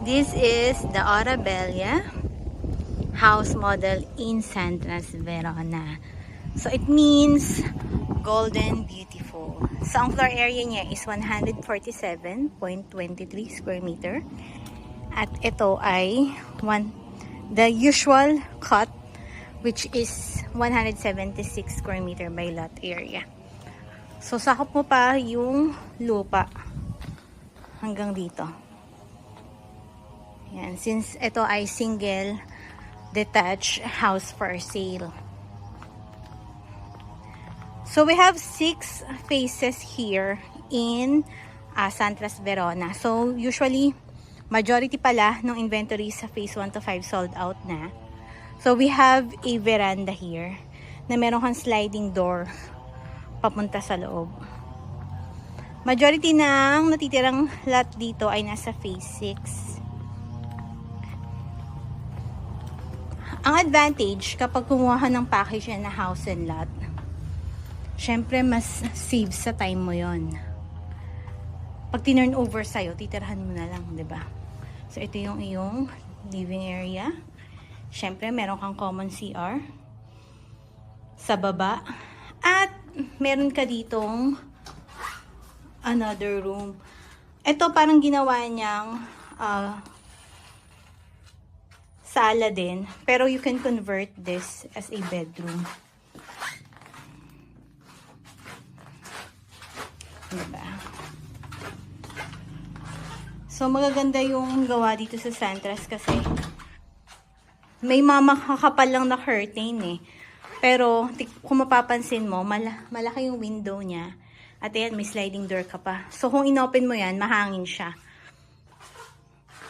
This is the Arabella house model in Santas Verona. So it means golden beautiful. So ang floor area niya is 147.23 square meter. At ito ay the usual cut, which is 176 square meter by lot area. So sakop mo pa yung lupa hanggang dito. Yan, since ito ay single detached house for sale. So we have 6 phases here in Santas Verona. So usually majority pala ng inventory sa phase 1 to 5 sold out na. So we have a veranda here na meron kang sliding door papunta sa loob. Majority ng natitirang lot dito ay nasa phase 6. Ang advantage kapag kumuha ng package na house and lot, syempre mas save sa time mo yon. Pag tinurn over sa'yo, titirhan mo na lang, di ba? So ito yung iyong living area. Syempre meron kang common CR sa baba. At meron ka ditong another room. Ito parang ginawa niyang sala din, pero you can convert this as a bedroom. Diba? So magaganda yung gawa dito sa Santas kasi may makakapal lang na curtain eh. Pero kung mapapansin mo, malaki yung window niya. At ayan, may sliding door ka pa. So kung inopen mo yan, mahangin siya.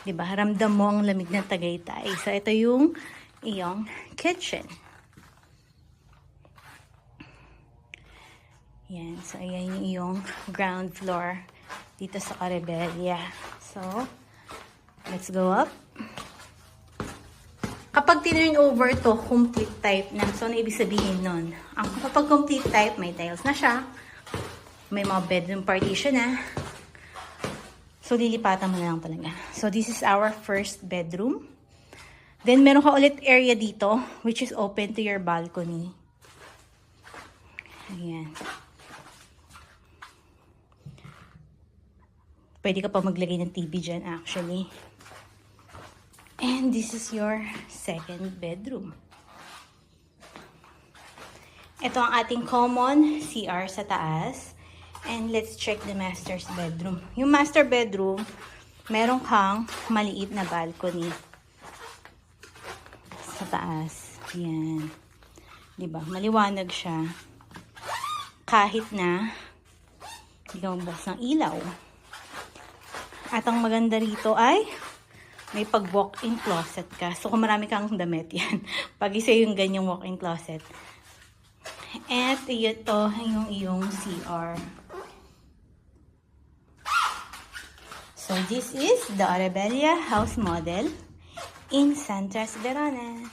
Diba? Ramdam mo ang lamig ng Tagaytay. So, ito yung iyong kitchen. Yan. So, ayan yung iyong ground floor dito sa Arabella. So, let's go up. Kapag tinurn over to, complete type na. So, ano ibig sabihin nun? Kapag complete type, may tiles na siya. May mga bedroom partition na. So, lilipatan mo na lang talaga. So, this is our first bedroom. Then, meron ka ulit area dito, which is open to your balcony. Ayan. Pwede ka pa maglagay ng TV dyan, actually. And this is your second bedroom. Ito ang ating common CR sa taas. And let's check the master's bedroom. Yung master bedroom, meron kang maliit na balcony sa taas. Yan. Diba? Maliwanag siya. Kahit na hindi ka magbukas ng ilaw. At ang maganda rito ay may pag walk-in closet ka. So kung marami kang damit yan. Pag isa yung ganyang walk-in closet. At ito yung iyong CR. So this is the Arabella house model in Santas Verona.